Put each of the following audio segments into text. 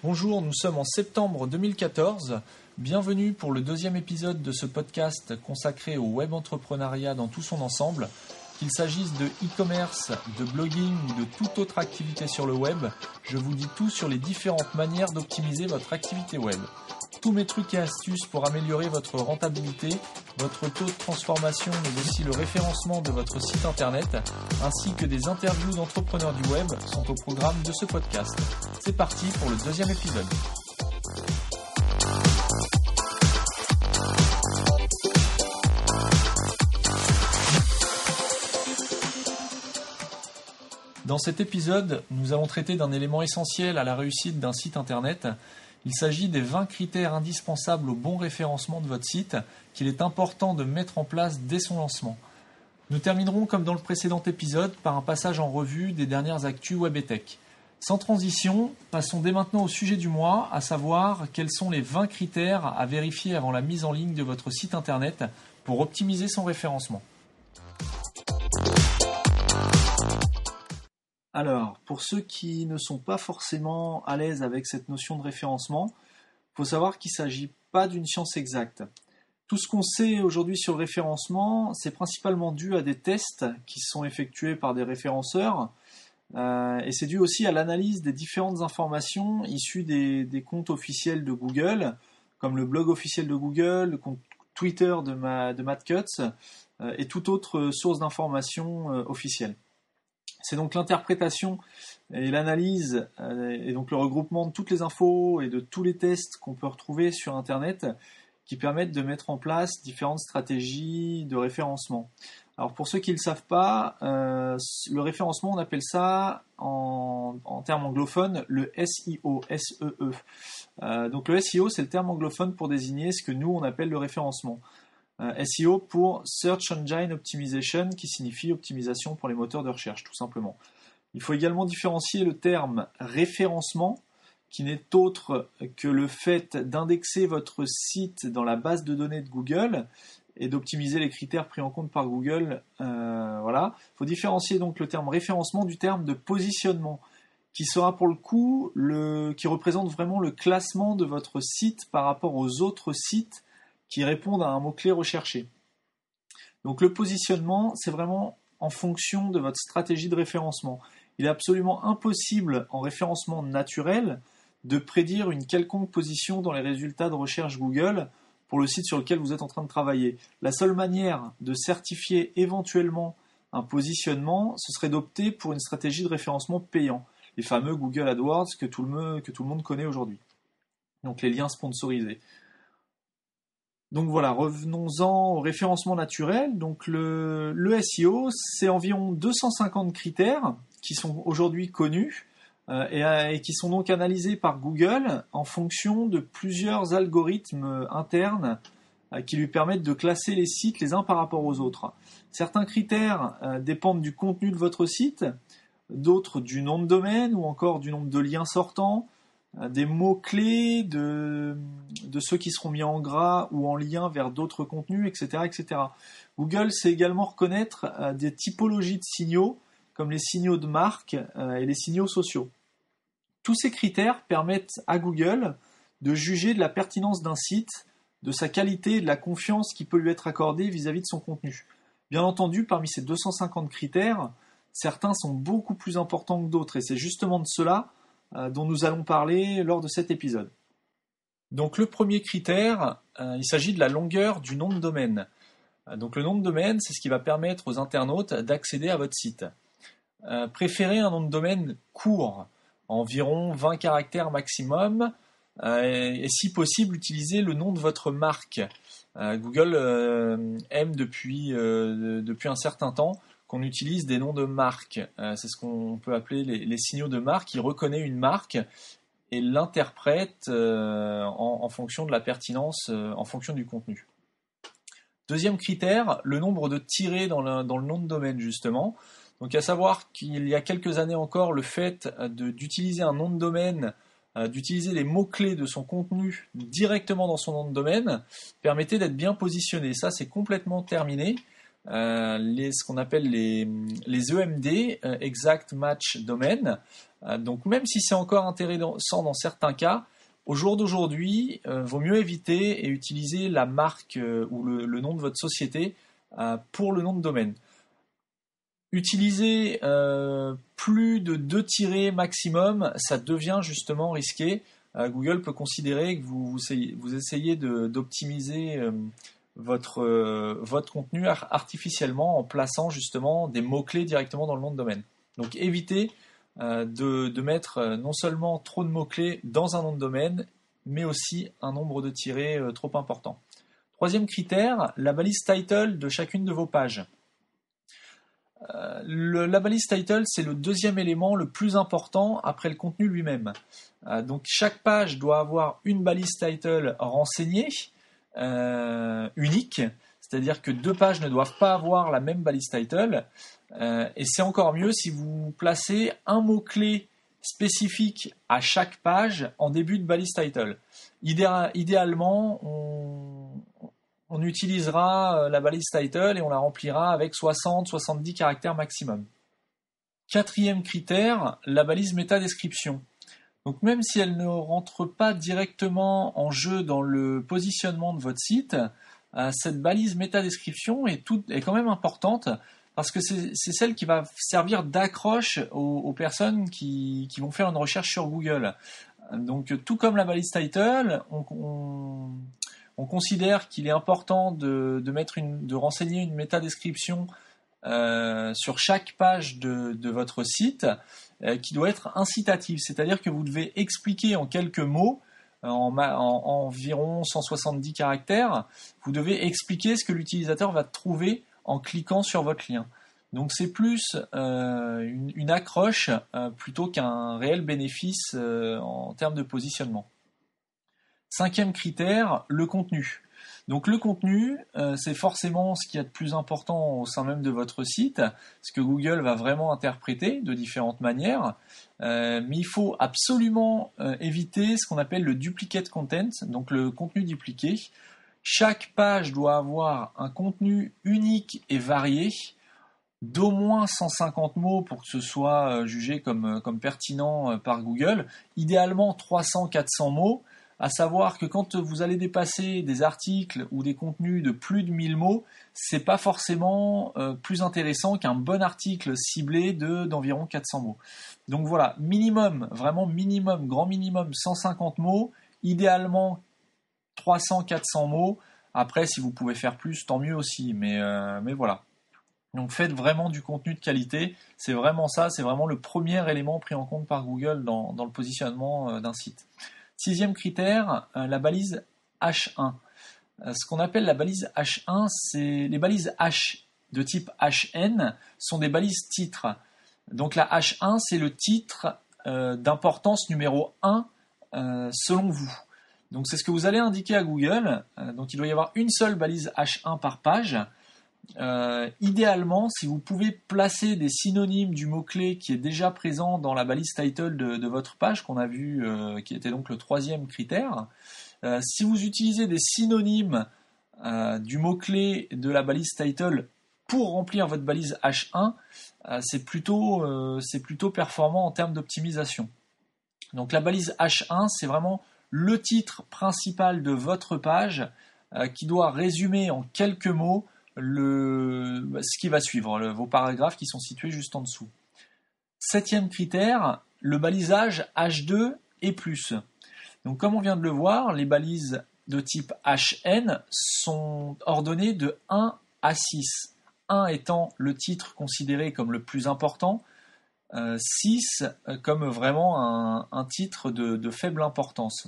Bonjour, nous sommes en septembre 2014. Bienvenue pour le deuxième épisode de ce podcast consacré au web entrepreneuriat dans tout son ensemble. Qu'il s'agisse de e-commerce, de blogging ou de toute autre activité sur le web, je vous dis tout sur les différentes manières d'optimiser votre activité web. Tous mes trucs et astuces pour améliorer votre rentabilité, votre taux de transformation, mais aussi le référencement de votre site internet, ainsi que des interviews d'entrepreneurs du web sont au programme de ce podcast. C'est parti pour le deuxième épisode. Dans cet épisode, nous allons traiter d'un élément essentiel à la réussite d'un site internet. Il s'agit des 20 critères indispensables au bon référencement de votre site qu'il est important de mettre en place dès son lancement. Nous terminerons comme dans le précédent épisode par un passage en revue des dernières actus web et tech. Sans transition, passons dès maintenant au sujet du mois, à savoir quels sont les 20 critères à vérifier avant la mise en ligne de votre site internet pour optimiser son référencement. Alors, pour ceux qui ne sont pas forcément à l'aise avec cette notion de référencement, il faut savoir qu'il ne s'agit pas d'une science exacte. Tout ce qu'on sait aujourd'hui sur le référencement, c'est principalement dû à des tests qui sont effectués par des référenceurs et c'est dû aussi à l'analyse des différentes informations issues des comptes officiels de Google, comme le blog officiel de Google, le compte Twitter de Matt Cutts et toute autre source d'informations officielle. C'est donc l'interprétation et l'analyse et donc le regroupement de toutes les infos et de tous les tests qu'on peut retrouver sur Internet qui permettent de mettre en place différentes stratégies de référencement. Alors pour ceux qui ne le savent pas, le référencement, on appelle ça en termes anglophones le SEO, S-E-E. Donc le SEO, c'est le terme anglophone pour désigner ce que nous, on appelle le référencement. SEO pour Search Engine Optimization, qui signifie optimisation pour les moteurs de recherche, tout simplement. Il faut également différencier le terme référencement, qui n'est autre que le fait d'indexer votre site dans la base de données de Google et d'optimiser les critères pris en compte par Google. Voilà. Il faut différencier donc le terme référencement du terme de positionnement, qui sera pour le coup qui représente vraiment le classement de votre site par rapport aux autres sites qui répondent à un mot-clé recherché. Donc le positionnement, c'est vraiment en fonction de votre stratégie de référencement. Il est absolument impossible en référencement naturel de prédire une quelconque position dans les résultats de recherche Google pour le site sur lequel vous êtes en train de travailler. La seule manière de certifier éventuellement un positionnement, ce serait d'opter pour une stratégie de référencement payant, les fameux Google AdWords que tout le monde connaît aujourd'hui. Donc les liens sponsorisés. Donc voilà, revenons-en au référencement naturel. Donc le SEO, c'est environ 250 critères qui sont aujourd'hui connus et qui sont donc analysés par Google en fonction de plusieurs algorithmes internes qui lui permettent de classer les sites les uns par rapport aux autres. Certains critères dépendent du contenu de votre site, d'autres du nom de domaine ou encore du nombre de liens sortants, des mots-clés de ceux qui seront mis en gras ou en lien vers d'autres contenus, etc., etc. Google sait également reconnaître des typologies de signaux, comme les signaux de marque et les signaux sociaux. Tous ces critères permettent à Google de juger de la pertinence d'un site, de sa qualité et de la confiance qui peut lui être accordée vis-à-vis de son contenu. Bien entendu, parmi ces 250 critères, certains sont beaucoup plus importants que d'autres, et c'est justement de cela dont nous allons parler lors de cet épisode. Donc le premier critère, il s'agit de la longueur du nom de domaine. Donc le nom de domaine, c'est ce qui va permettre aux internautes d'accéder à votre site. Préférez un nom de domaine court, environ 20 caractères maximum, et si possible, utilisez le nom de votre marque. Google aime depuis un certain temps qu'on utilise des noms de marque. C'est ce qu'on peut appeler les signaux de marque. Il reconnaît une marque et l'interprète en fonction de la pertinence, en fonction du contenu. Deuxième critère, le nombre de tirets dans le nom de domaine, justement. Donc à savoir qu'il y a quelques années encore, le fait d'utiliser un nom de domaine, d'utiliser les mots-clés de son contenu directement dans son nom de domaine, permettait d'être bien positionné. Ça, c'est complètement terminé. Ce qu'on appelle les EMD, Exact Match Domain, Donc même si c'est encore intéressant dans certains cas, au jour d'aujourd'hui, vaut mieux éviter et utiliser la marque ou le nom de votre société pour le nom de domaine. Utiliser plus de 2 tirets maximum, ça devient justement risqué. Google peut considérer que vous essayez d'optimiser votre contenu artificiellement en plaçant justement des mots-clés directement dans le nom de domaine. Donc évitez de mettre non seulement trop de mots-clés dans un nom de domaine, mais aussi un nombre de tirets trop important. Troisième critère, la balise title de chacune de vos pages. La balise title, c'est le deuxième élément le plus important après le contenu lui-même. Donc chaque page doit avoir une balise title renseignée, unique, c'est-à-dire que 2 pages ne doivent pas avoir la même balise title, et c'est encore mieux si vous placez un mot-clé spécifique à chaque page en début de balise title. Idéalement, on utilisera la balise title et on la remplira avec 60-70 caractères maximum. Quatrième critère, la balise métadescription. Donc même si elle ne rentre pas directement en jeu dans le positionnement de votre site, cette balise métadescription est quand même importante parce que c'est celle qui va servir d'accroche aux personnes qui vont faire une recherche sur Google. Donc tout comme la balise title, on considère qu'il est important de renseigner une métadescription sur chaque page de votre site qui doit être incitative, c'est-à-dire que vous devez expliquer en quelques mots, en environ 170 caractères, vous devez expliquer ce que l'utilisateur va trouver en cliquant sur votre lien. Donc c'est plus une accroche plutôt qu'un réel bénéfice en termes de positionnement. Cinquième critère, le contenu. Donc le contenu, c'est forcément ce qu'il y a de plus important au sein même de votre site, ce que Google va vraiment interpréter de différentes manières. Mais il faut absolument éviter ce qu'on appelle le duplicate content, donc le contenu dupliqué. Chaque page doit avoir un contenu unique et varié, d'au moins 150 mots pour que ce soit jugé comme pertinent par Google. Idéalement 300-400 mots. À savoir que quand vous allez dépasser des articles ou des contenus de plus de 1000 mots, c'est pas forcément plus intéressant qu'un bon article ciblé d'environ 400 mots. Donc voilà, minimum, vraiment minimum, grand minimum 150 mots, idéalement 300-400 mots. Après, si vous pouvez faire plus, tant mieux aussi, mais voilà. Donc faites vraiment du contenu de qualité, c'est vraiment ça, c'est vraiment le premier élément pris en compte par Google dans le positionnement d'un site. Sixième critère, la balise H1. Ce qu'on appelle la balise H1, c'est les balises H de type HN sont des balises titres. Donc la H1, c'est le titre d'importance numéro 1 selon vous. Donc c'est ce que vous allez indiquer à Google. Donc il doit y avoir une seule balise H1 par page. Idéalement, si vous pouvez placer des synonymes du mot-clé qui est déjà présent dans la balise title de votre page, qu'on a vu, qui était donc le troisième critère, si vous utilisez des synonymes du mot-clé de la balise title pour remplir votre balise H1, c'est plutôt performant en termes d'optimisation. Donc la balise H1, c'est vraiment le titre principal de votre page qui doit résumer en quelques mots ce qui va suivre, vos paragraphes qui sont situés juste en dessous. Septième critère, le balisage H2 et plus. Donc comme on vient de le voir, les balises de type HN sont ordonnées de 1 à 6. 1 étant le titre considéré comme le plus important, 6 comme vraiment un titre de faible importance.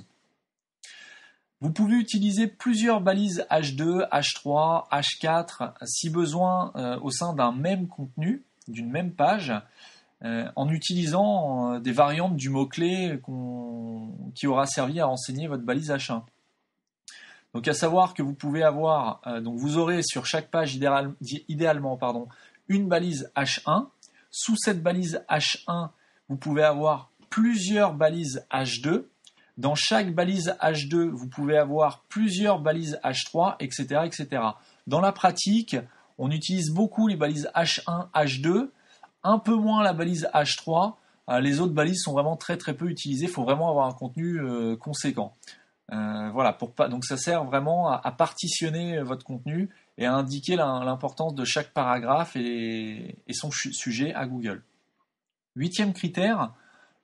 Vous pouvez utiliser plusieurs balises H2, H3, H4 si besoin au sein d'un même contenu, d'une même page, en utilisant des variantes du mot-clé qui aura servi à renseigner votre balise H1. Donc à savoir que vous pouvez avoir, donc vous aurez sur chaque page idéalement une balise H1. Sous cette balise H1, vous pouvez avoir plusieurs balises H2. Dans chaque balise H2, vous pouvez avoir plusieurs balises H3, etc., etc. Dans la pratique, on utilise beaucoup les balises H1, H2, un peu moins la balise H3. Les autres balises sont vraiment très très peu utilisées. Il faut vraiment avoir un contenu conséquent. Voilà, donc ça sert vraiment à partitionner votre contenu et à indiquer l'importance de chaque paragraphe et son sujet à Google. 8e critère,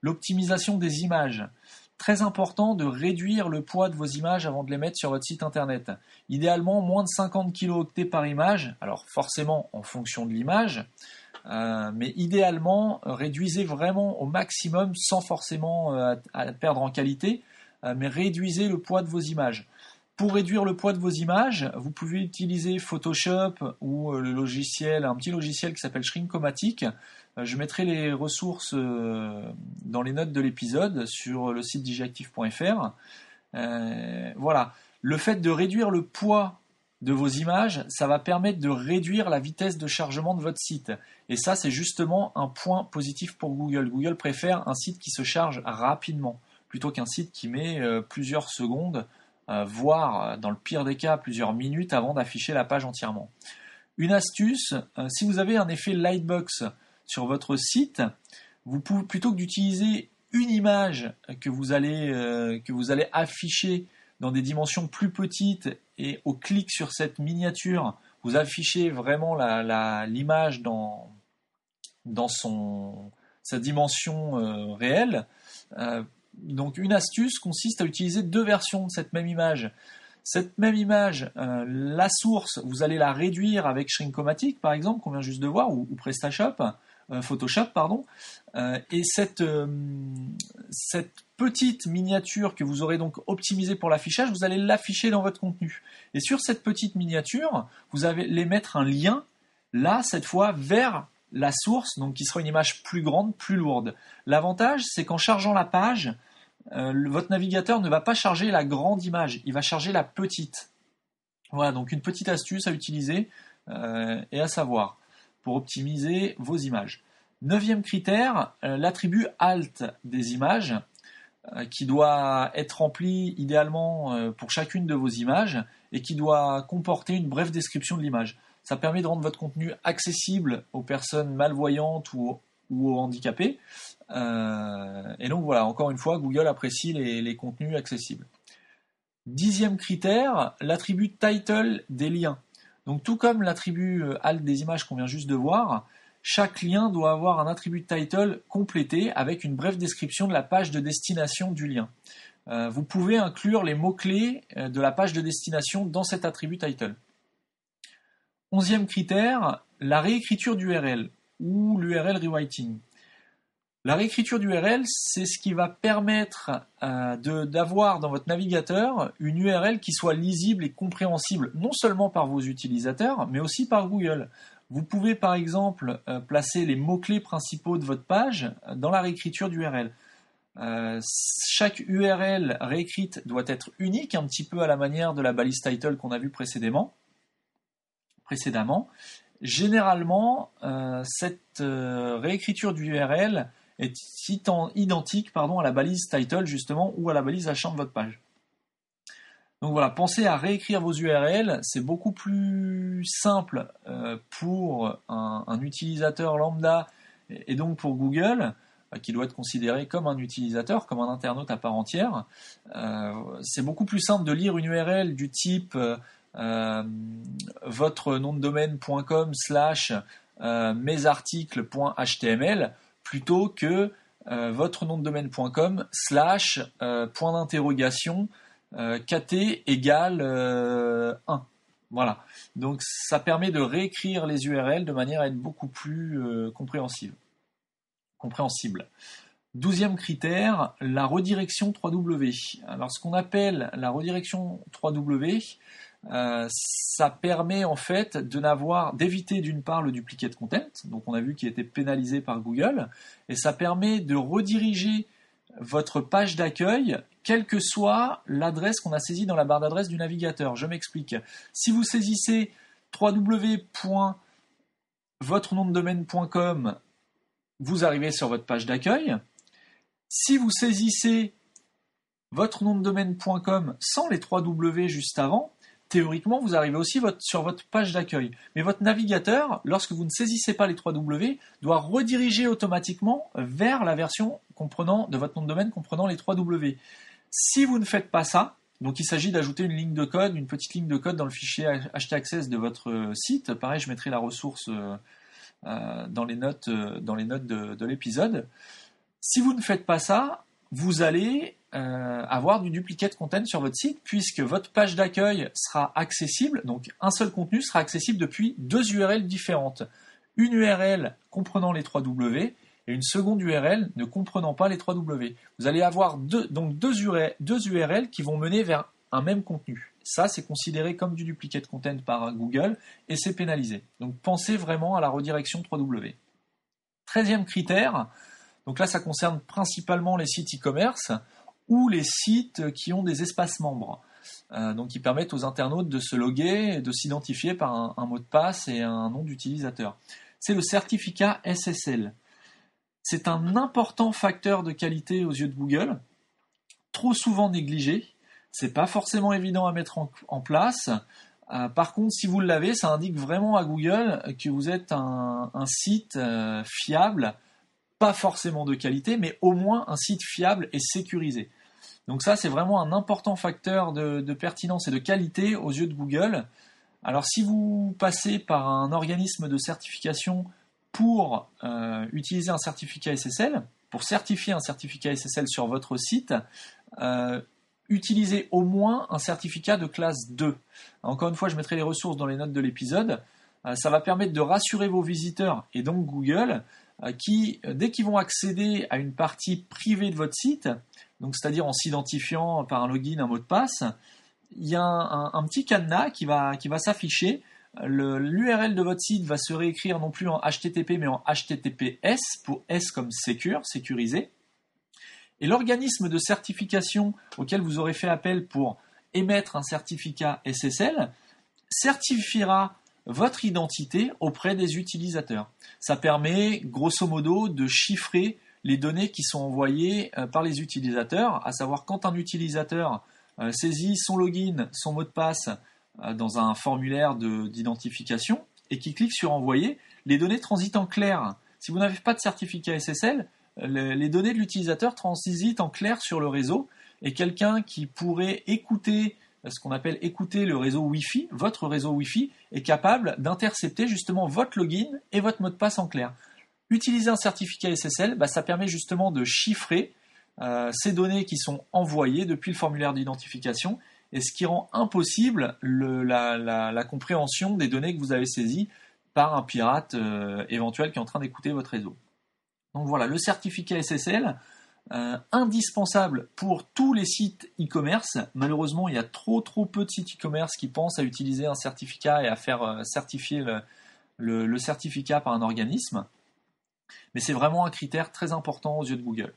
l'optimisation des images. Très important de réduire le poids de vos images avant de les mettre sur votre site internet. Idéalement, moins de 50 kilooctets par image, alors forcément en fonction de l'image, mais idéalement, réduisez vraiment au maximum sans forcément à perdre en qualité, mais réduisez le poids de vos images. Pour réduire le poids de vos images, vous pouvez utiliser Photoshop ou un petit logiciel qui s'appelle Shrinkomatic. Je mettrai les ressources dans les notes de l'épisode sur le site digiactive.fr. Voilà. Le fait de réduire le poids de vos images, ça va permettre de réduire la vitesse de chargement de votre site. Et ça, c'est justement un point positif pour Google. Google préfère un site qui se charge rapidement, plutôt qu'un site qui met plusieurs secondes, voire dans le pire des cas plusieurs minutes avant d'afficher la page entièrement. Une astuce, si vous avez un effet lightbox sur votre site, vous pouvez, plutôt que d'utiliser une image que vous allez afficher dans des dimensions plus petites et au clic sur cette miniature, vous affichez vraiment l'image dans sa dimension réelle. Donc une astuce consiste à utiliser 2 versions de cette même image. Cette même image, la source, vous allez la réduire avec Shrinkomatic par exemple, qu'on vient juste de voir, ou Photoshop, pardon. Et cette petite miniature que vous aurez donc optimisée pour l'affichage, vous allez l'afficher dans votre contenu. Et sur cette petite miniature, vous allez mettre un lien, là, cette fois, vers la source, donc qui sera une image plus grande, plus lourde. L'avantage, c'est qu'en chargeant la page, votre navigateur ne va pas charger la grande image, il va charger la petite. Voilà, donc une petite astuce à utiliser et à savoir pour optimiser vos images. 9e critère, l'attribut Alt des images qui doit être rempli idéalement pour chacune de vos images et qui doit comporter une brève description de l'image. Ça permet de rendre votre contenu accessible aux personnes malvoyantes ou aux handicapés. Et donc voilà, encore une fois, Google apprécie les contenus accessibles. 10e critère, l'attribut title des liens. Donc tout comme l'attribut alt des images qu'on vient juste de voir, chaque lien doit avoir un attribut title complété avec une brève description de la page de destination du lien. Vous pouvez inclure les mots-clés de la page de destination dans cet attribut title. 11e critère, la réécriture d'URL ou l'URL rewriting. La réécriture d'URL, c'est ce qui va permettre d'avoir dans votre navigateur une URL qui soit lisible et compréhensible, non seulement par vos utilisateurs, mais aussi par Google. Vous pouvez par exemple placer les mots-clés principaux de votre page dans la réécriture d'URL. Chaque URL réécrite doit être unique, un petit peu à la manière de la balise title qu'on a vue précédemment. Généralement, cette réécriture d'URL est identique à la balise title justement ou à la balise H1 de votre page. Donc voilà, pensez à réécrire vos URL, c'est beaucoup plus simple pour un utilisateur lambda et donc pour Google, qui doit être considéré comme un utilisateur, comme un internaute à part entière. C'est beaucoup plus simple de lire une URL du type votre nom de domaine.com / mesarticles.html plutôt que votre nom de domaine.com / point d'interrogation kt égale 1. Voilà. Donc ça permet de réécrire les URL de manière à être beaucoup plus compréhensible. 12e critère, la redirection 3W. Alors ce qu'on appelle la redirection 3W, ça permet en fait d'éviter d'une part le duplicate content, donc on a vu qu'il était pénalisé par Google, et ça permet de rediriger votre page d'accueil, quelle que soit l'adresse qu'on a saisie dans la barre d'adresse du navigateur. Je m'explique. Si vous saisissez www.votrenomdedomaine.com, vous arrivez sur votre page d'accueil. Si vous saisissez votrenomdedomaine.com sans les 3 W juste avant, théoriquement, vous arrivez aussi sur votre page d'accueil. Mais votre navigateur, lorsque vous ne saisissez pas les 3W, doit rediriger automatiquement vers la version de votre nom de domaine comprenant les 3W. Si vous ne faites pas ça, donc il s'agit d'ajouter une petite ligne de code dans le fichier htaccess de votre site. Pareil, je mettrai la ressource dans les notes de l'épisode. Si vous ne faites pas ça, vous allez avoir du duplicate content sur votre site puisque votre page d'accueil sera accessible, donc un seul contenu sera accessible depuis deux URL différentes. Une URL comprenant les 3W et une seconde URL ne comprenant pas les 3W. Vous allez avoir deux URL qui vont mener vers un même contenu. Ça, c'est considéré comme du duplicate content par Google et c'est pénalisé. Donc pensez vraiment à la redirection 3W. 13e critère, donc là ça concerne principalement les sites e-commerce ou les sites qui ont des espaces membres. Donc qui permettent aux internautes de se loguer et de s'identifier par un mot de passe et un nom d'utilisateur. C'est le certificat SSL. C'est un important facteur de qualité aux yeux de Google, trop souvent négligé. C'est pas forcément évident à mettre en place. Par contre, si vous l'avez, ça indique vraiment à Google que vous êtes un site fiable, pas forcément de qualité, mais au moins un site fiable et sécurisé. Donc ça, c'est vraiment un important facteur de pertinence et de qualité aux yeux de Google. Alors si vous passez par un organisme de certification pour utiliser un certificat SSL, pour certifier un certificat SSL sur votre site, utilisez au moins un certificat de classe 2. Encore une fois, je mettrai les ressources dans les notes de l'épisode. Ça va permettre de rassurer vos visiteurs et donc Google qui, dès qu'ils vont accéder à une partie privée de votre site, donc c'est-à-dire en s'identifiant par un login, un mot de passe, il y a un petit cadenas qui va s'afficher. L'URL de votre site va se réécrire non plus en HTTP mais en HTTPS pour S comme sécurisé. Et l'organisme de certification auquel vous aurez fait appel pour émettre un certificat SSL certifiera votre identité auprès des utilisateurs. Ça permet grosso modo de chiffrer les données qui sont envoyées par les utilisateurs, à savoir quand un utilisateur saisit son login, son mot de passe dans un formulaire d'identification et qui clique sur envoyer, les données transitent en clair. Si vous n'avez pas de certificat SSL, les données de l'utilisateur transitent en clair sur le réseau et quelqu'un qui pourrait écouter ce qu'on appelle écouter le réseau Wi-Fi, votre réseau Wi-Fi, est capable d'intercepter justement votre login et votre mot de passe en clair. Utiliser un certificat SSL, ça permet justement de chiffrer ces données qui sont envoyées depuis le formulaire d'identification et ce qui rend impossible la compréhension des données que vous avez saisies par un pirate éventuel qui est en train d'écouter votre réseau. Donc voilà, le certificat SSL, indispensable pour tous les sites e-commerce. Malheureusement, il y a trop peu de sites e-commerce qui pensent à utiliser un certificat et à faire certifier le certificat par un organisme. Mais c'est vraiment un critère très important aux yeux de Google.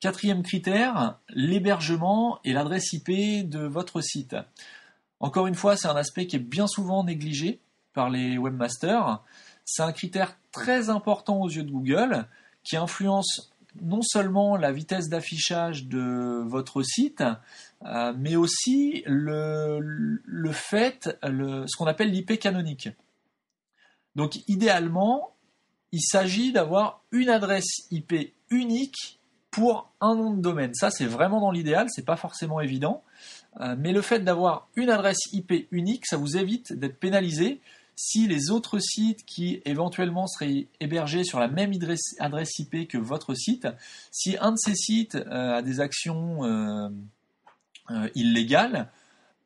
4e critère, l'hébergement et l'adresse IP de votre site. Encore une fois, c'est un aspect qui est bien souvent négligé par les webmasters. C'est un critère très important aux yeux de Google qui influence non seulement la vitesse d'affichage de votre site, mais aussi ce qu'on appelle l'IP canonique. Donc idéalement, il s'agit d'avoir une adresse IP unique pour un nom de domaine. Ça, c'est vraiment dans l'idéal, c'est pas forcément évident, mais le fait d'avoir une adresse IP unique, ça vous évite d'être pénalisé si les autres sites qui éventuellement seraient hébergés sur la même adresse IP que votre site, si un de ces sites a des actions illégales,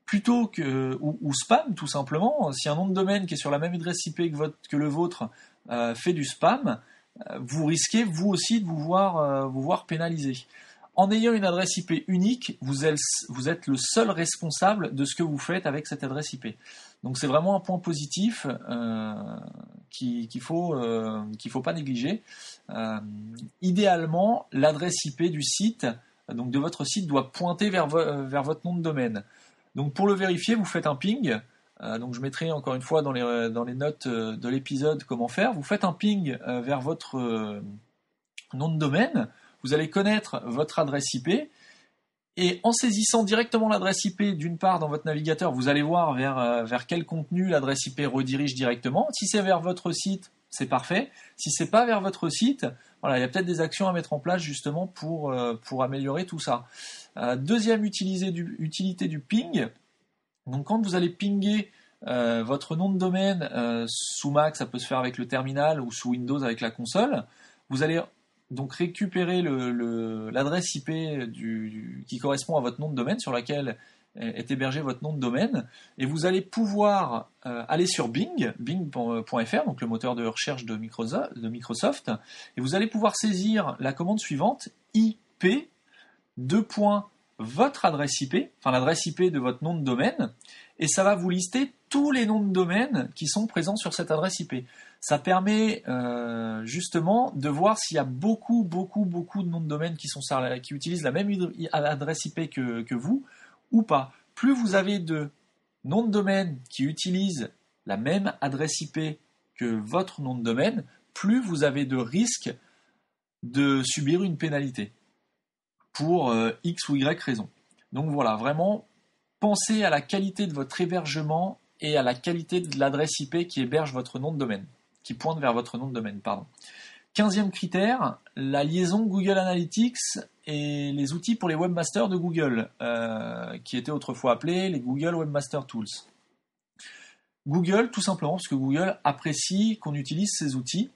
plutôt que ou spam tout simplement, si un nom de domaine qui est sur la même adresse IP que le vôtre fait du spam, vous risquez vous aussi de vous voir pénalisé. En ayant une adresse IP unique, vous êtes le seul responsable de ce que vous faites avec cette adresse IP. Donc c'est vraiment un point positif qu'il faut pas négliger. Idéalement, l'adresse IP du site, donc de votre site, doit pointer vers votre nom de domaine. Donc pour le vérifier, vous faites un ping. Donc je mettrai encore une fois dans les notes de l'épisode comment faire. Vous faites un ping vers votre nom de domaine. Vous allez connaître votre adresse IP Et en saisissant directement l'adresse IP d'une part dans votre navigateur, vous allez voir vers quel contenu l'adresse IP redirige directement. Si c'est vers votre site, c'est parfait. Si c'est pas vers votre site, voilà, il y a peut-être des actions à mettre en place justement pour améliorer tout ça. Deuxième utilité du ping. Donc quand vous allez pinguer votre nom de domaine sous Mac, ça peut se faire avec le terminal ou sous Windows avec la console, vous allez donc récupérer l'adresse IP qui correspond à votre nom de domaine sur laquelle est hébergé votre nom de domaine, et vous allez pouvoir aller sur bing.fr, donc le moteur de recherche de Microsoft, et vous allez pouvoir saisir la commande suivante, IP, votre adresse IP, enfin l'adresse IP de votre nom de domaine, et ça va vous lister tous les noms de domaine qui sont présents sur cette adresse IP. Ça permet justement de voir s'il y a beaucoup de noms de domaine qui utilisent la même adresse IP que vous ou pas. Plus vous avez de noms de domaine qui utilisent la même adresse IP que votre nom de domaine, plus vous avez de risques de subir une pénalité pour X ou Y raison. Donc voilà, vraiment, pensez à la qualité de votre hébergement et à la qualité de l'adresse IP qui héberge votre nom de domaine, qui pointe vers votre nom de domaine, pardon. 15e critère, la liaison Google Analytics et les outils pour les webmasters de Google, qui étaient autrefois appelés les Google Webmaster Tools. Google, tout simplement, parce que Google apprécie qu'on utilise ces outils.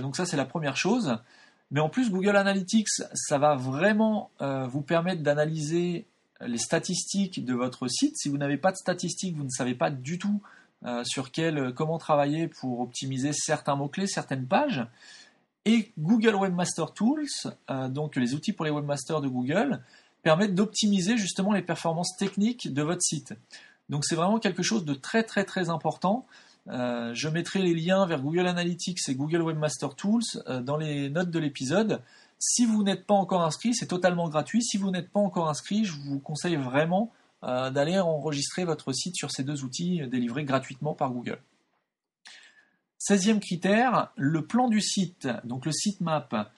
Donc ça, c'est la première chose. Mais en plus, Google Analytics, ça va vraiment vous permettre d'analyser les statistiques de votre site. Si vous n'avez pas de statistiques, vous ne savez pas du tout comment travailler pour optimiser certains mots-clés, certaines pages. Et Google Webmaster Tools, donc les outils pour les webmasters de Google, permettent d'optimiser justement les performances techniques de votre site. Donc c'est vraiment quelque chose de très important. Je mettrai les liens vers Google Analytics et Google Webmaster Tools dans les notes de l'épisode. Si vous n'êtes pas encore inscrit, c'est totalement gratuit. Si vous n'êtes pas encore inscrit, je vous conseille vraiment d'aller enregistrer votre site sur ces deux outils délivrés gratuitement par Google. 16e critère, le plan du site, donc le sitemap.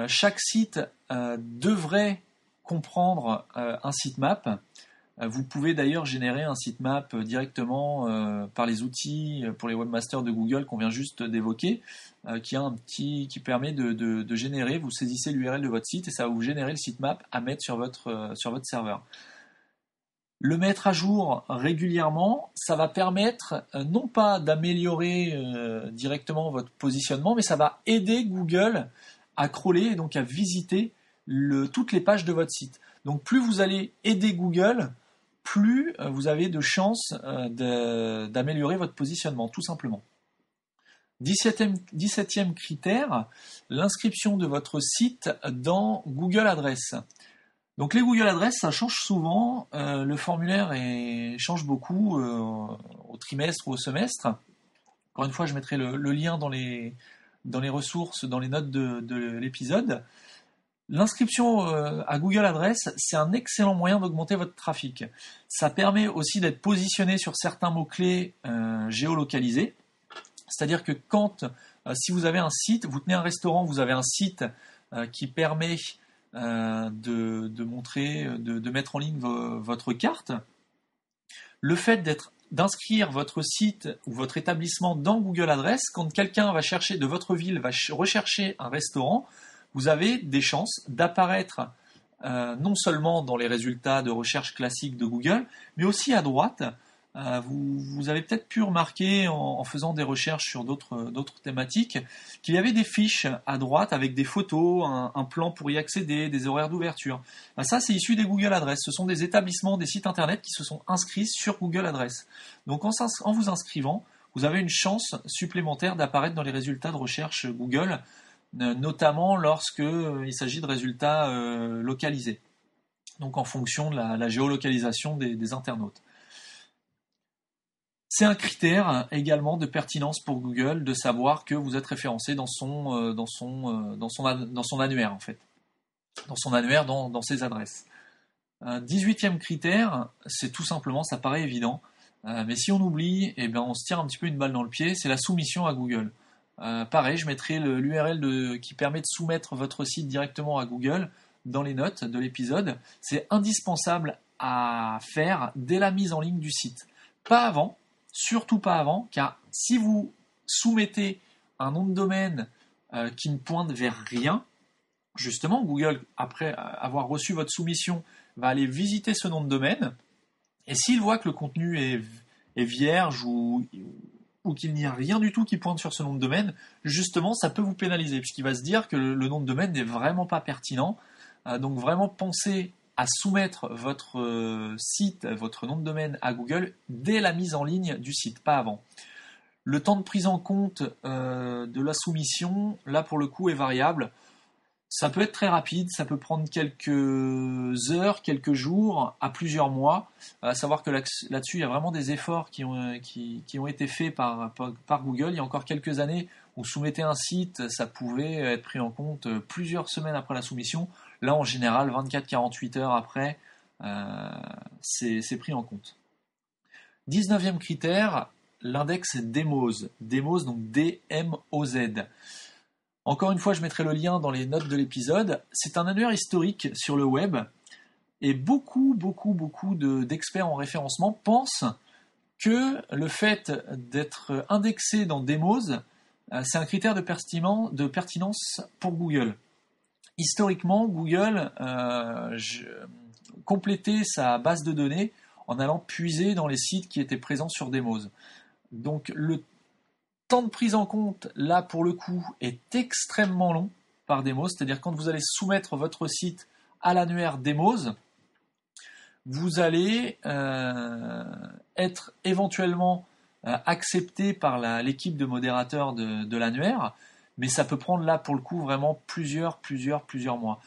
Chaque site devrait comprendre un sitemap. Vous pouvez d'ailleurs générer un sitemap directement par les outils pour les webmasters de Google qu'on vient juste d'évoquer, qui permet de générer, vous saisissez l'URL de votre site et ça va vous générer le sitemap à mettre sur votre serveur. Le mettre à jour régulièrement, ça va permettre non pas d'améliorer directement votre positionnement, mais ça va aider Google à crawler et donc à visiter toutes les pages de votre site. Donc plus vous allez aider Google, plus vous avez de chances d'améliorer votre positionnement, tout simplement. 17e critère, l'inscription de votre site dans Google Adresse. Donc les Google Adresses, ça change souvent, le formulaire change beaucoup au trimestre ou au semestre. Encore une fois, je mettrai le lien dans les ressources, dans les notes de l'épisode. L'inscription à Google Adresses, c'est un excellent moyen d'augmenter votre trafic. Ça permet aussi d'être positionné sur certains mots-clés géolocalisés. C'est-à-dire que si vous avez un site, vous tenez un restaurant, vous avez un site qui permet de mettre en ligne votre carte, le fait d'inscrire votre site ou votre établissement dans Google Adresses, quand quelqu'un de votre ville va rechercher un restaurant, vous avez des chances d'apparaître non seulement dans les résultats de recherche classiques de Google, mais aussi à droite. Vous avez peut-être pu remarquer en faisant des recherches sur d'autres thématiques qu'il y avait des fiches à droite avec des photos, un plan pour y accéder, des horaires d'ouverture. Ça, c'est issu des Google Adresses. Ce sont des établissements, des sites internet qui se sont inscrits sur Google Adresses. Donc en vous inscrivant, vous avez une chance supplémentaire d'apparaître dans les résultats de recherche Google, notamment lorsqu'il s'agit de résultats localisés. Donc en fonction de la géolocalisation des internautes. C'est un critère également de pertinence pour Google de savoir que vous êtes référencé dans son annuaire en fait, dans son annuaire, dans ses adresses. 18e critère, c'est tout simplement, ça paraît évident, mais si on oublie, on se tire un petit peu une balle dans le pied, c'est la soumission à Google. Pareil, je mettrai l'URL qui permet de soumettre votre site directement à Google dans les notes de l'épisode. C'est indispensable à faire dès la mise en ligne du site. Pas avant, surtout pas avant, car si vous soumettez un nom de domaine qui ne pointe vers rien, justement, Google, après avoir reçu votre soumission, va aller visiter ce nom de domaine, et s'il voit que le contenu est vierge ou qu'il n'y a rien du tout qui pointe sur ce nom de domaine, justement, ça peut vous pénaliser, puisqu'il va se dire que le nom de domaine n'est vraiment pas pertinent. Donc vraiment, pensez à soumettre votre site, votre nom de domaine à Google dès la mise en ligne du site, pas avant. Le temps de prise en compte de la soumission, là pour le coup, est variable. Ça peut être très rapide, ça peut prendre quelques heures, quelques jours, à plusieurs mois. À savoir que là-dessus, il y a vraiment des efforts qui ont été faits par Google. Il y a encore quelques années, on soumettait un site, ça pouvait être pris en compte plusieurs semaines après la soumission. Là, en général, 24-48 heures après, c'est pris en compte. 19e critère, l'index DMOZ. DMOZ, donc D-M-O-Z. Encore une fois, je mettrai le lien dans les notes de l'épisode. C'est un annuaire historique sur le web et beaucoup d'experts en référencement pensent que le fait d'être indexé dans DMOZ, c'est un critère de pertinence pour Google. Historiquement, Google complétait sa base de données en allant puiser dans les sites qui étaient présents sur DMOZ. Donc le temps de prise en compte, là pour le coup, est extrêmement long par DMOZ, c'est-à-dire quand vous allez soumettre votre site à l'annuaire DMOZ, vous allez être éventuellement accepté par l'équipe de modérateurs de l'annuaire, mais ça peut prendre là pour le coup vraiment plusieurs mois.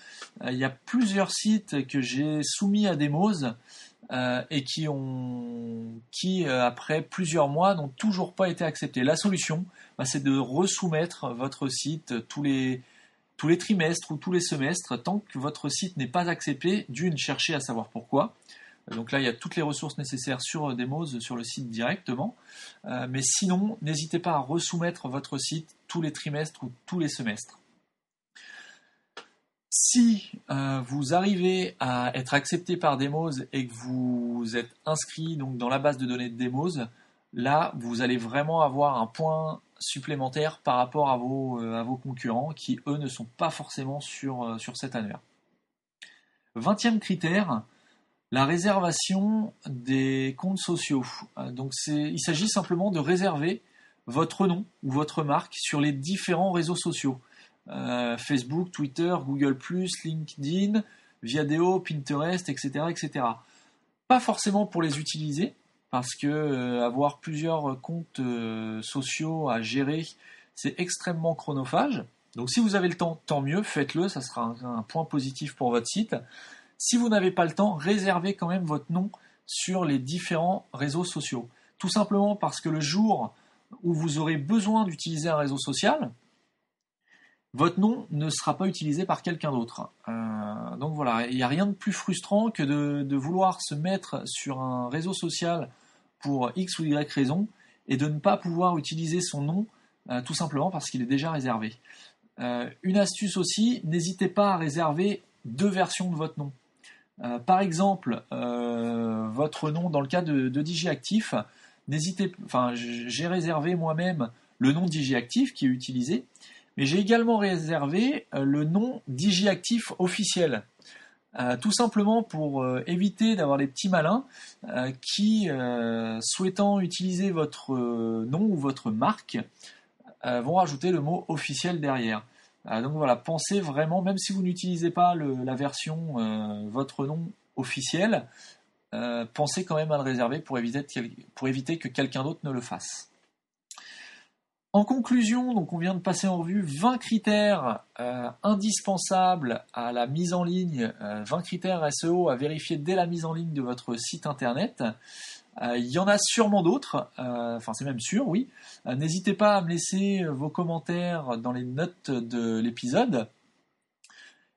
Il y a plusieurs sites que j'ai soumis à DMOZ et qui après plusieurs mois n'ont toujours pas été acceptés. La solution, c'est de resoumettre votre site tous les trimestres ou tous les semestres. Tant que votre site n'est pas accepté, cherchez à savoir pourquoi. Donc là, il y a toutes les ressources nécessaires sur DMOZ sur le site directement. Mais sinon, n'hésitez pas à resoumettre votre site tous les trimestres ou tous les semestres. Si vous arrivez à être accepté par DMOZ et que vous êtes inscrit donc, dans la base de données de DMOZ, là, vous allez vraiment avoir un point supplémentaire par rapport à vos concurrents qui, eux, ne sont pas forcément sur cet annuaire. 20e critère, la réservation des comptes sociaux. Donc il s'agit simplement de réserver votre nom ou votre marque sur les différents réseaux sociaux. Facebook, Twitter, Google+, LinkedIn, Viadeo, Pinterest, etc., etc. Pas forcément pour les utiliser, parce que avoir plusieurs comptes sociaux à gérer, c'est extrêmement chronophage. Donc si vous avez le temps, tant mieux, faites-le, ça sera un point positif pour votre site. Si vous n'avez pas le temps, réservez quand même votre nom sur les différents réseaux sociaux. Tout simplement parce que le jour où vous aurez besoin d'utiliser un réseau social, votre nom ne sera pas utilisé par quelqu'un d'autre. Donc voilà, il n'y a rien de plus frustrant que de vouloir se mettre sur un réseau social pour X ou Y raison et de ne pas pouvoir utiliser son nom tout simplement parce qu'il est déjà réservé. Une astuce aussi, n'hésitez pas à réserver 2 versions de votre nom. Par exemple, votre nom dans le cas de DigiActif, j'ai réservé moi-même le nom DigiActif qui est utilisé, mais j'ai également réservé le nom DigiActif officiel. Tout simplement pour éviter d'avoir les petits malins qui, souhaitant utiliser votre nom ou votre marque, vont rajouter le mot officiel derrière. Donc voilà, pensez vraiment, même si vous n'utilisez pas la version votre nom officiel, pensez quand même à le réserver pour éviter que quelqu'un d'autre ne le fasse. En conclusion, donc on vient de passer en revue 20 critères indispensables à la mise en ligne, 20 critères SEO à vérifier dès la mise en ligne de votre site internet. Il y en a sûrement d'autres, c'est même sûr, oui. N'hésitez pas à me laisser vos commentaires dans les notes de l'épisode.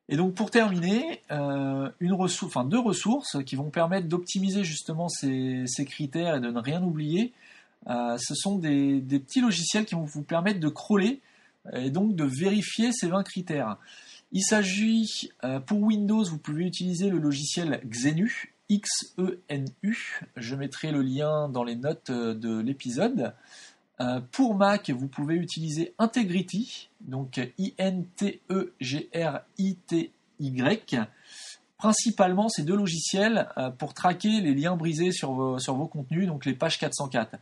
Et donc pour terminer, 2 ressources qui vont permettre d'optimiser justement ces critères et de ne rien oublier. Ce sont des petits logiciels qui vont vous permettre de crawler et donc de vérifier ces 20 critères. Il s'agit, pour Windows, vous pouvez utiliser le logiciel Xenu, Xenu. Je mettrai le lien dans les notes de l'épisode. Pour Mac, vous pouvez utiliser Integrity, donc Integritty. Principalement, ces deux logiciels pour traquer les liens brisés sur vos contenus, donc les pages 404,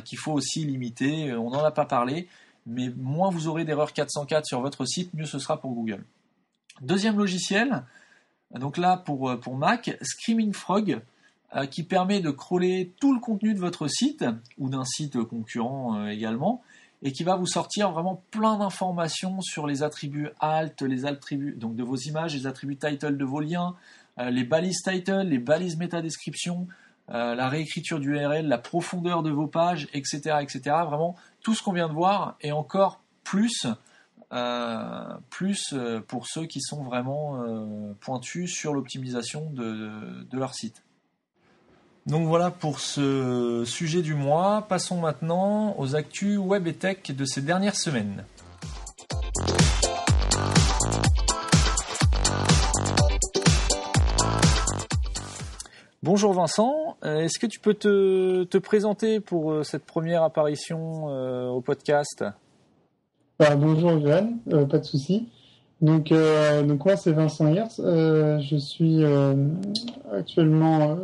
qu'il faut aussi limiter. On n'en a pas parlé, mais moins vous aurez d'erreurs 404 sur votre site, mieux ce sera pour Google. Deuxième logiciel, donc là pour Mac, Screaming Frog, qui permet de crawler tout le contenu de votre site, ou d'un site concurrent également, et qui va vous sortir vraiment plein d'informations sur les attributs alt, les attributs donc de vos images, les attributs title de vos liens, les balises title, les balises métadescription, la réécriture du URL, la profondeur de vos pages, etc., etc. Vraiment tout ce qu'on vient de voir et encore plus pour ceux qui sont vraiment pointus sur l'optimisation de leur site. Donc voilà pour ce sujet du mois. Passons maintenant aux actus web et tech de ces dernières semaines. Bonjour Vincent, est-ce que tu peux te présenter pour cette première apparition au podcast ? Bonjour Johan, pas de souci. Donc moi c'est Vincent Hirtz, je suis actuellement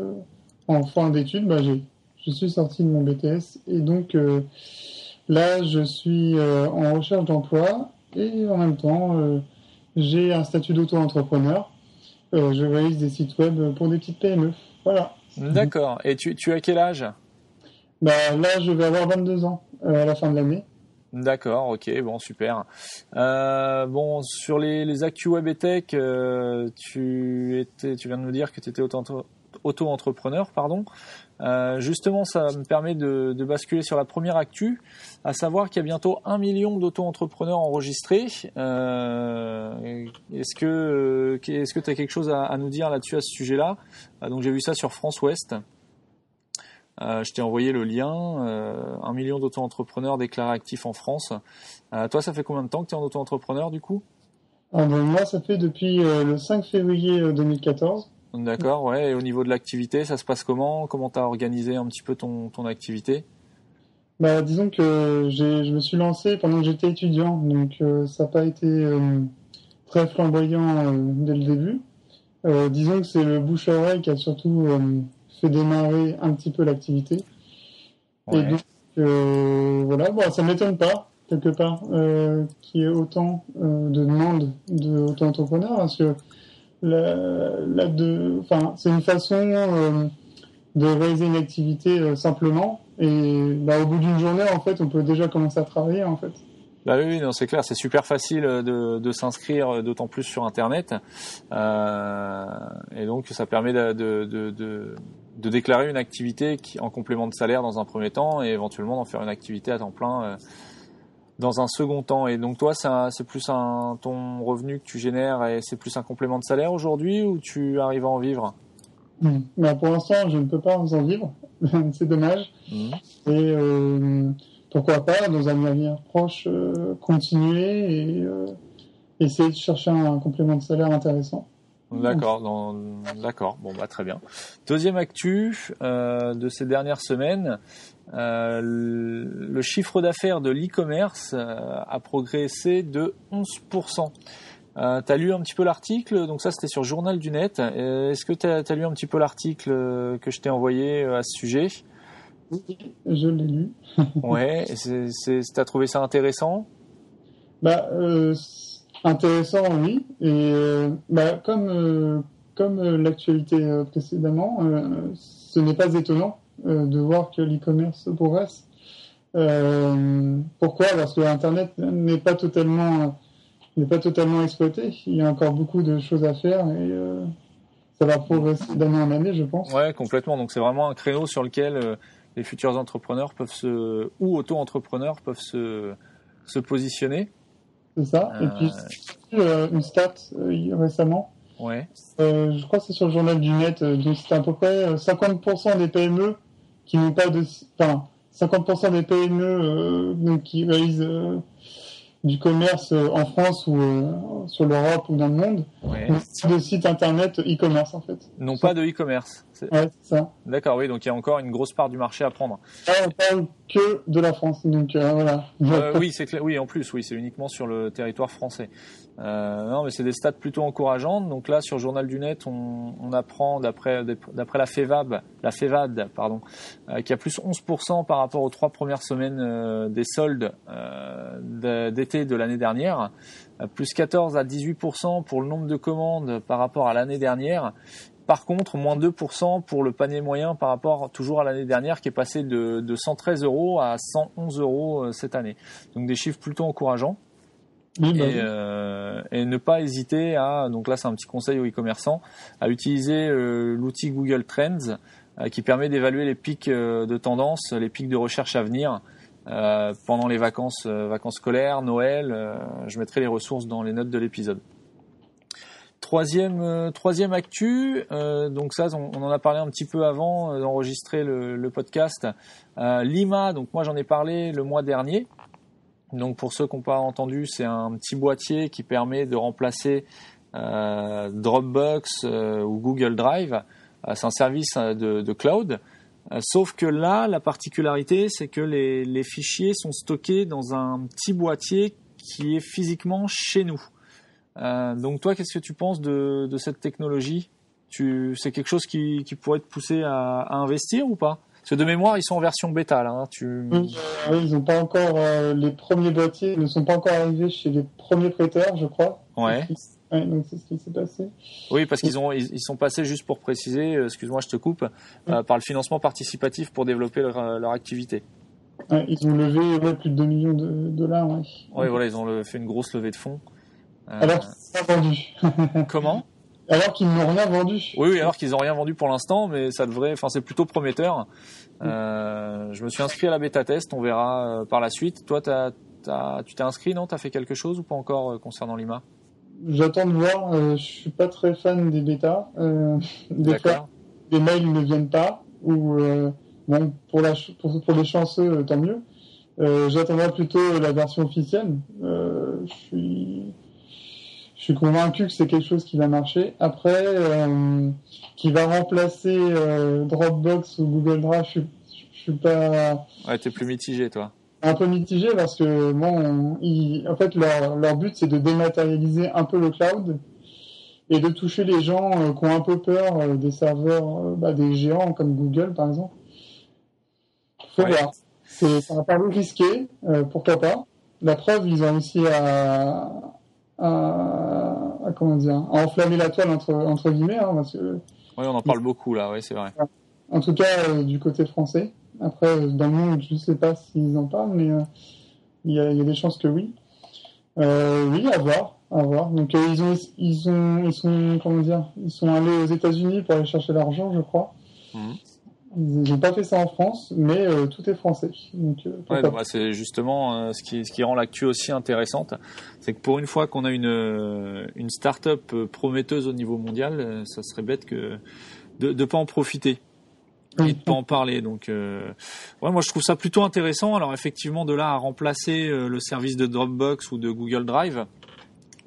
en fin d'études, je suis sorti de mon BTS et donc là je suis en recherche d'emploi et en même temps j'ai un statut d'auto-entrepreneur. Je réalise des sites web pour des petites PME. Voilà. D'accord. Et tu as quel âge ? Là je vais avoir 22 ans à la fin de l'année. D'accord, ok, bon, super. Sur les actus web et tech, tu viens de me dire que tu étais auto-entrepreneur, pardon. Justement, ça me permet de basculer sur la première actu, à savoir qu'il y a bientôt 1 million d'auto-entrepreneurs enregistrés. Est-ce que tu as quelque chose à nous dire là-dessus, à ce sujet-là ? Donc j'ai vu ça sur France Ouest. Je t'ai envoyé le lien, 1 million d'auto-entrepreneurs déclarés actifs en France. Toi, ça fait combien de temps que tu es en auto-entrepreneur du coup ? Moi, ça fait depuis le 5 février 2014. D'accord, ouais. Et au niveau de l'activité, ça se passe comment ? Comment tu as organisé un petit peu ton activité ? Disons que je me suis lancé pendant que j'étais étudiant, donc ça n'a pas été très flamboyant dès le début. Disons que c'est le bouche à oreille qui a surtout fait démarrer un petit peu l'activité. Ouais. Et donc, ça m'étonne pas, quelque part, qu'il y ait autant de demandes d'auto-entrepreneurs, parce que c'est une façon de réaliser une activité simplement, et au bout d'une journée, en fait, on peut déjà commencer à travailler, en fait. Oui, non, c'est clair, c'est super facile de s'inscrire, d'autant plus sur Internet, et donc ça permet de déclarer une activité en complément de salaire dans un premier temps, et éventuellement d'en faire une activité à temps plein dans un second temps. Et donc toi, c'est plus ton revenu que tu génères, et c'est plus un complément de salaire aujourd'hui, ou tu arrives à en vivre ? Pour l'instant, je ne peux pas en vivre, c'est dommage. Et pourquoi pas, dans un avenir proche, continuer et essayer de chercher un complément de salaire intéressant. D'accord, d'accord. Bon, très bien. Deuxième actu de ces dernières semaines, le chiffre d'affaires de l'e-commerce a progressé de 11%. T'as lu un petit peu l'article, donc ça c'était sur Journal du Net. Est-ce que t'as lu un petit peu l'article que je t'ai envoyé à ce sujet ? Oui, je l'ai lu. Ouais, t'as trouvé ça intéressant ? Intéressant, oui. Et comme l'actualité précédemment, ce n'est pas étonnant de voir que l'e-commerce progresse. Pourquoi ? Parce que Internet n'est pas totalement exploité. Il y a encore beaucoup de choses à faire et ça va progresser d'année en année, je pense. Ouais, complètement. Donc c'est vraiment un créneau sur lequel les futurs entrepreneurs ou auto-entrepreneurs peuvent se positionner. C'est ça. Et puis une stat récemment. Ouais. Je crois que c'est sur le Journal du Net. Donc c'est à peu près 50% des PME qui n'ont pas 50% des PME qui réalisent du commerce en France ou sur l'Europe ou dans le monde. Ouais. Mais de sites internet e-commerce en fait. Non, pas de e-commerce. Ouais, c'est ça. D'accord, oui, donc il y a encore une grosse part du marché à prendre. Là, on parle que de la France, donc voilà. Oui, c'est clair. Oui, en plus, oui, c'est uniquement sur le territoire français. Non, mais c'est des stats plutôt encourageantes. Donc là, sur Journal du Net, on apprend d'après la FEVAD, qu'il y a plus 11% par rapport aux 3 premières semaines des soldes d'été de l'année dernière, plus 14 à 18% pour le nombre de commandes par rapport à l'année dernière. Par contre, moins 2% pour le panier moyen par rapport toujours à l'année dernière qui est passé de 113 € à 111 € cette année. Donc des chiffres plutôt encourageants. Oui, et ne pas hésiter à, donc là c'est un petit conseil aux e-commerçants, à utiliser l'outil Google Trends qui permet d'évaluer les pics de tendance, les pics de recherche à venir pendant les vacances scolaires, Noël. Je mettrai les ressources dans les notes de l'épisode. Troisième actu, donc ça on en a parlé un petit peu avant d'enregistrer le podcast. Lima, donc moi j'en ai parlé le mois dernier. Donc pour ceux qui n'ont pas entendu, c'est un petit boîtier qui permet de remplacer Dropbox ou Google Drive. C'est un service de cloud. Sauf que là, la particularité, c'est que les fichiers sont stockés dans un petit boîtier qui est physiquement chez nous. Donc toi, qu'est-ce que tu penses de cette technologie ? C'est quelque chose qui pourrait te pousser à investir ou pas ? Parce que de mémoire, ils sont en version bêta là. Oui, ils n'ont pas encore les premiers boîtiers ne sont pas encore arrivés chez les premiers prêteurs, je crois. Ouais. Donc c'est ce qui s'est passé. Oui, parce qu'ils sont passés, juste pour préciser, excuse-moi, je te coupe, par le financement participatif pour développer leur activité. Ouais, ils ont levé plus de 2 millions de $. Ouais. Oui, voilà, ils ont fait une grosse levée de fonds. Alors qu'ils n'ont pas vendu. Comment ? Alors qu'ils n'ont rien vendu. Oui, alors qu'ils n'ont rien vendu pour l'instant, mais c'est plutôt prometteur. Je me suis inscrit à la bêta test, on verra par la suite. Toi, tu t'es inscrit, non ? T'as fait quelque chose ou pas encore concernant Lima ? J'attends de voir. Je suis pas très fan des bêtas. Des fois, les mails ne viennent pas. Ou bon, pour les chanceux, tant mieux. J'attendrai plutôt la version officielle. Je suis convaincu que c'est quelque chose qui va marcher. Après, qui va remplacer Dropbox ou Google Drive, je suis pas. Ouais, t'es plus mitigé, toi. Un peu mitigé parce que en fait, leur but c'est de dématérialiser un peu le cloud et de toucher les gens qui ont un peu peur des serveurs, des géants comme Google par exemple. Faut voir. C'est un pari risqué, pourquoi pas. La preuve, ils ont réussi à enflammer la toile entre guillemets, parce que, oui, on en parle beaucoup là, oui, c'est vrai. En tout cas, du côté français. Après, dans le monde, je ne sais pas s'ils en parlent, mais il y a des chances que oui. Oui, à voir. Donc ils sont allés aux États-Unis pour aller chercher l'argent, je crois. Ils n'ont pas fait ça en France, mais tout est français. Donc, c'est justement ce qui rend l'actu aussi intéressante, c'est que pour une fois qu'on a une start-up prometteuse au niveau mondial, ça serait bête de pas en profiter et de pas en parler. Donc, moi je trouve ça plutôt intéressant. Alors effectivement, de là à remplacer le service de Dropbox ou de Google Drive,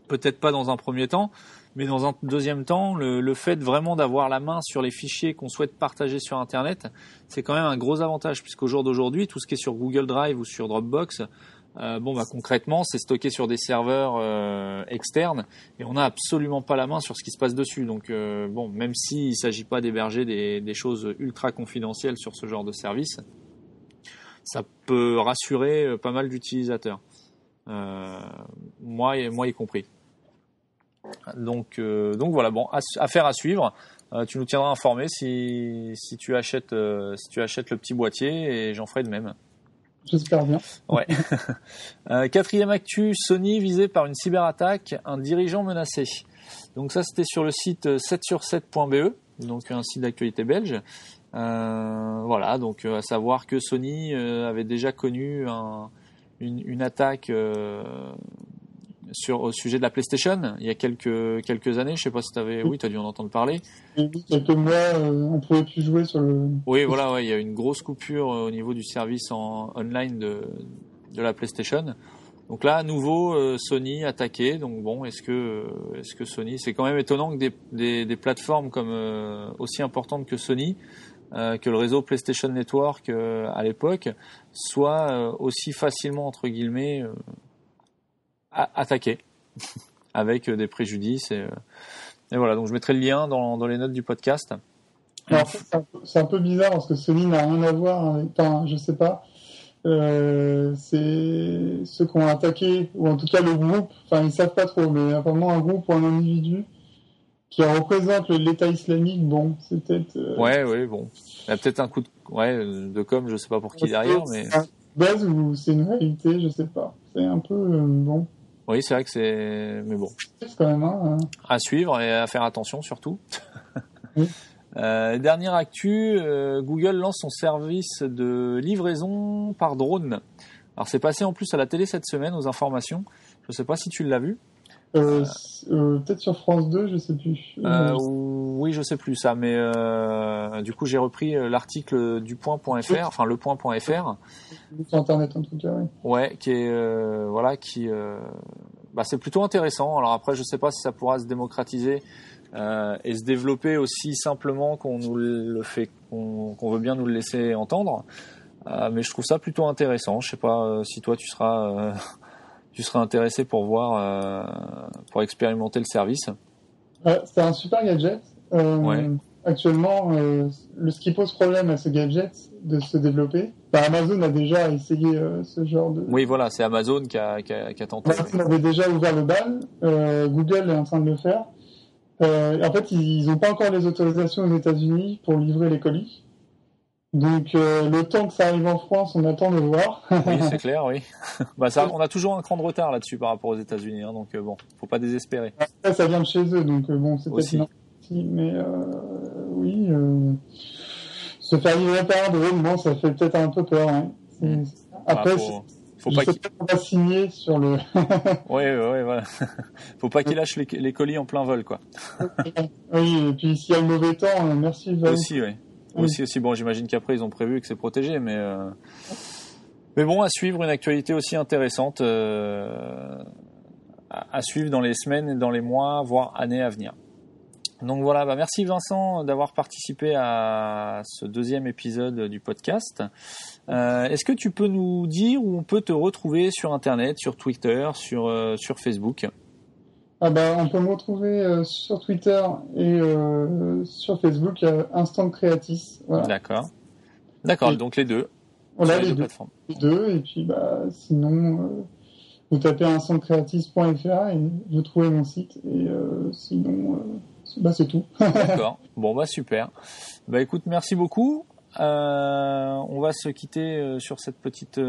peut-être pas dans un premier temps. Mais dans un deuxième temps, le fait vraiment d'avoir la main sur les fichiers qu'on souhaite partager sur Internet, c'est quand même un gros avantage, puisqu'au jour d'aujourd'hui, tout ce qui est sur Google Drive ou sur Dropbox, concrètement, c'est stocké sur des serveurs externes et on n'a absolument pas la main sur ce qui se passe dessus. Donc, même s'il ne s'agit pas d'héberger des choses ultra confidentielles sur ce genre de service, ça peut rassurer pas mal d'utilisateurs, moi y compris. Donc voilà, affaire à suivre. Tu nous tiendras informé si tu achètes le petit boîtier et j'en ferai de même. J'espère bien. Ouais. Quatrième actu, Sony visé par une cyberattaque, un dirigeant menacé. Donc ça, c'était sur le site 7sur7.be, donc un site d'actualité belge. Voilà, donc à savoir que Sony avait déjà connu une attaque au sujet de la PlayStation il y a quelques années. Je sais pas si t'as dû en entendre parler. Quelques mois, on pouvait plus jouer sur le. Oui, voilà, il y a une grosse coupure au niveau du service online de la PlayStation. Donc là, à nouveau, Sony attaqué. Donc bon, est-ce que Sony, c'est quand même étonnant que des plateformes comme aussi importantes que Sony, que le réseau PlayStation Network à l'époque, soient aussi facilement entre guillemets attaquées avec des préjudices et voilà. Donc je mettrai le lien dans les notes du podcast. En fait, c'est un peu bizarre parce que Sony n'a rien à voir avec, enfin, je sais pas. C'est ceux qui ont attaqué, ou en tout cas le groupe, enfin ils savent pas trop, mais apparemment un groupe ou un individu qui représente l'État islamique, bon, c'est peut-être... Ouais, bon. Il y a peut-être un coup de com', je sais pas pour qui derrière, mais... C'est un buzz ou c'est une réalité, je sais pas. C'est un peu, bon... Oui, c'est vrai que c'est... Mais bon. C'est quand même, hein. À suivre et à faire attention, surtout. Oui. Dernière actu, Google lance son service de livraison par drone. Alors c'est passé en plus à la télé cette semaine aux informations. Je sais pas si tu l'as vu. Peut-être sur France 2, je sais plus. Oui, je sais plus ça, mais du coup j'ai repris l'article du point.fr, enfin le point.fr. Sur Internet en tout cas, oui. Ouais, qui est c'est plutôt intéressant. Alors après, je sais pas si ça pourra se démocratiser et se développer aussi simplement qu'on nous le fait, qu'on veut bien nous le laisser entendre. Mais je trouve ça plutôt intéressant. Je sais pas si toi tu seras intéressé pour voir, pour expérimenter le service. C'est un super gadget. Ouais. Actuellement, ce qui pose problème à ce gadget de se développer, Amazon a déjà essayé ce genre de... Oui, voilà, c'est Amazon qui a tenté. Amazon avait déjà ouvert le bal, Google est en train de le faire. En fait, ils n'ont pas encore les autorisations aux États-Unis pour livrer les colis. Donc, le temps que ça arrive en France, on attend de voir. Oui, c'est clair, oui. On a toujours un cran de retard là-dessus par rapport aux États-Unis, hein, donc bon, faut pas désespérer. Après, ça vient de chez eux, donc bon, c'est peut-être normal. Mais oui, se faire livrer par un drone, bon, ça fait peut-être un peu peur. Hein. Après, faut pas qu'on va signer sur le... Oui, voilà. Faut pas qu'il lâche les colis en plein vol, quoi. Oui, et puis s'il y a le mauvais temps, merci. Aussi, oui. Aussi. Bon, j'imagine qu'après ils ont prévu que c'est protégé, mais bon, à suivre, une actualité aussi intéressante à suivre dans les semaines et dans les mois, voire années à venir. Donc voilà, merci Vincent d'avoir participé à ce deuxième épisode du podcast. Est-ce que tu peux nous dire où on peut te retrouver sur Internet, sur Twitter, sur Facebook ? On peut me retrouver sur Twitter et sur Facebook Instant Creatis. Voilà. D'accord, donc les deux. Voilà, les deux plateformes. Les deux, et puis sinon, vous tapez instantcreatis.fr et vous trouvez mon site. Et sinon, c'est tout. D'accord, bon super. Écoute, merci beaucoup. On va se quitter sur cette petite...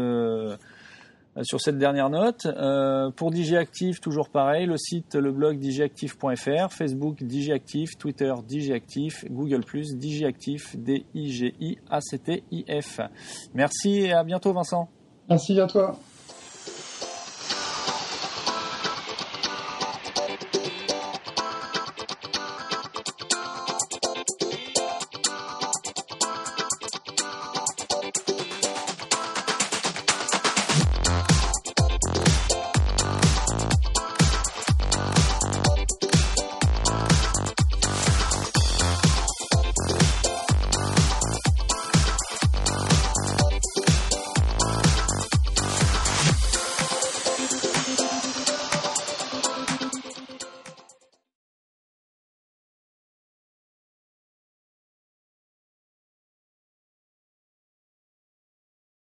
sur cette dernière note, pour DigiActive, toujours pareil, le blog digiactive.fr, Facebook DigiActive, Twitter DigiActive, Google+, DigiActive, DIGIACTIF. Merci et à bientôt Vincent. Merci à toi.